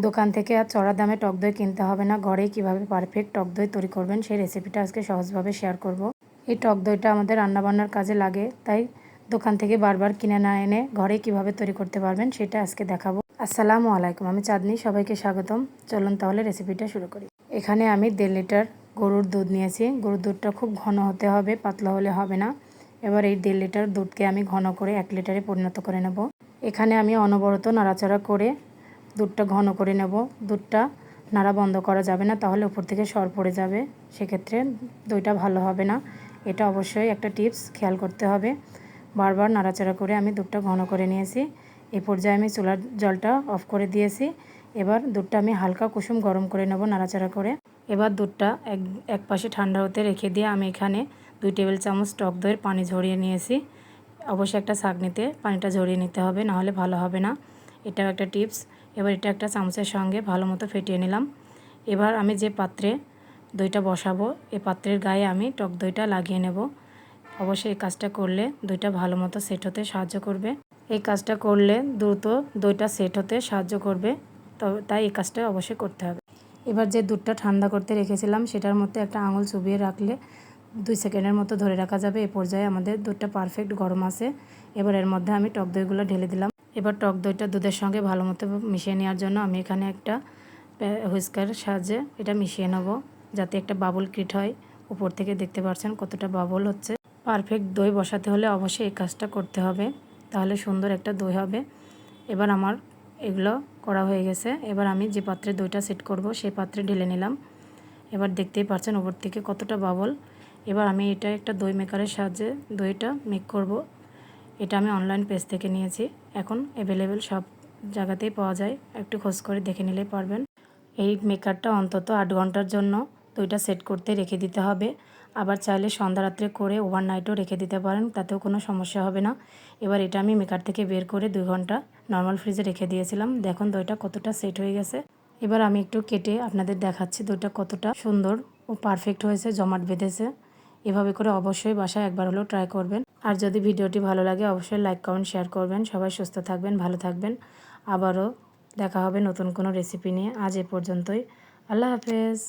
দোকান থেকে আর চড়া দামে টক দই কিনতে হবে না। ঘরেই কীভাবে পারফেক্ট টক দই তৈরি করবেন সেই রেসিপিটা আজকে সহজভাবে শেয়ার করব। এই টক দইটা আমাদের রান্নাবান্নার কাজে লাগে, তাই দোকান থেকে বারবার কিনে না এনে ঘরেই কীভাবে তৈরি করতে পারবেন সেটা আজকে দেখাবো। আসসালামু আলাইকুম, আমি চাঁদনি, সবাইকে স্বাগতম। চলুন তাহলে রেসিপিটা শুরু করি। এখানে আমি 1.5 লিটার গরুর দুধ নিয়েছি। গরুর দুধটা খুব ঘন হতে হবে, পাতলা হলে হবে না। এবার এই 1.5 লিটার দুধকে আমি ঘন করে 1 লিটারে পরিণত করে নেব। এখানে আমি অনবরত নাড়াচাড়া করে দুধটা ঘন করে নেব। দুধটা নাড়া বন্ধ করা যাবে না, তাহলে উপর থেকে সর পড়ে যাবে, সেক্ষেত্রে দইটা ভালো হবে না। এটা অবশ্যই একটা টিপস খেয়াল করতে হবে। বারবার নাড়াচাড়া করে আমি দুধটা ঘন করে নিয়েছি। এই পর্যায়ে আমি চুলার জলটা অফ করে দিয়েছি। এবার দুধটা আমি হালকা কুসুম গরম করে নেব নাড়াচাড়া করে। এবার দুধটা এক পাশে ঠান্ডা হতে রেখে দিয়ে আমি এখানে 2 টেবিল চামচ টক দইয়ের পানি ঝরিয়ে নিয়েছি। অবশ্যই একটা ছাঁকনিতে পানিটা ঝরিয়ে নিতে হবে, নাহলে ভালো হবে না। এটাও একটা টিপস। এবার এটা একটা চামচের সঙ্গে ভালো মতো ফেটিয়ে নিলাম। এবার আমি যে পাত্রে দইটা বসাবো, এই পাত্রের গায়ে আমি টক দইটা লাগিয়ে নেব। অবশ্যই এই কাজটা করলে দইটা ভালো মতো সেট হতে সাহায্য করবে। এই কাজটা করলে দ্রুত দইটা সেট হতে সাহায্য করবে, তাই এই কাজটা অবশ্যই করতে হবে। এবার যে দুধটা ঠান্ডা করতে রেখেছিলাম সেটার মধ্যে একটা আঙুল চুবিয়ে রাখলে 2 সেকেন্ডের মতো ধরে রাখা যাবে। এই পর্যায়ে আমাদের দুধটা পারফেক্ট গরম আছে। এবার এর মধ্যে আমি টক দইগুলো ঢেলে দিলাম। এবার টক দইটা দুধের সঙ্গে ভালো মতো মিশিয়ে নেওয়ার জন্য আমি এখানে একটা হুইস্কার সাহায্যে এটা মিশিয়ে নেব, যাতে একটা বাবল ক্রিয়েট হয়। উপর থেকে দেখতে পাচ্ছেন কতটা বাবল হচ্ছে। পারফেক্ট দই বসাতে হলে অবশ্যই এই কাজটা করতে হবে, তাহলে সুন্দর একটা দই হবে। এবার আমার এগুলো করা হয়ে গেছে। এবার আমি যে পাত্রে দইটা সেট করব সেই পাত্রে ঢেলে নিলাম। এবার দেখতেই পাচ্ছেন উপর থেকে কতটা বাবল। এবার আমি এটা একটা দই মেকারের সাহায্যে দইটা মেক করব। এটা আমি অনলাইন পেজ থেকে নিয়েছি, এখন অ্যাভেলেবেল সব জায়গাতেই পাওয়া যায়, একটু খোঁজ করে দেখে নিলেই পারবেন। এই মেকারটা অন্তত 8 ঘন্টার জন্য দইটা সেট করতে রেখে দিতে হবে। আবার চাইলে সন্ধ্যা রাত্রে করে ওভারনাইটও রেখে দিতে পারেন, তাতেও কোনো সমস্যা হবে না। এবার এটা আমি মেকার থেকে বের করে 2 ঘন্টা নর্মাল ফ্রিজে রেখে দিয়েছিলাম। দেখুন দইটা কতটা সেট হয়ে গেছে। এবার আমি একটু কেটে আপনাদের দেখাচ্ছি দইটা কতটা সুন্দর ও পারফেক্ট হয়েছে, জমাট বেঁধেছে। এভাবে করে অবশ্যই বাসায় একবার হলেও ট্রাই করবেন। আর যদি ভিডিওটি ভালো লাগে অবশ্যই লাইক, কমেন্ট, শেয়ার করবেন। সবাই সুস্থ থাকবেন, ভালো থাকবেন। আবারও দেখা হবে নতুন কোনো রেসিপি নিয়ে। আজ এ পর্যন্তই। আল্লাহ হাফেজ।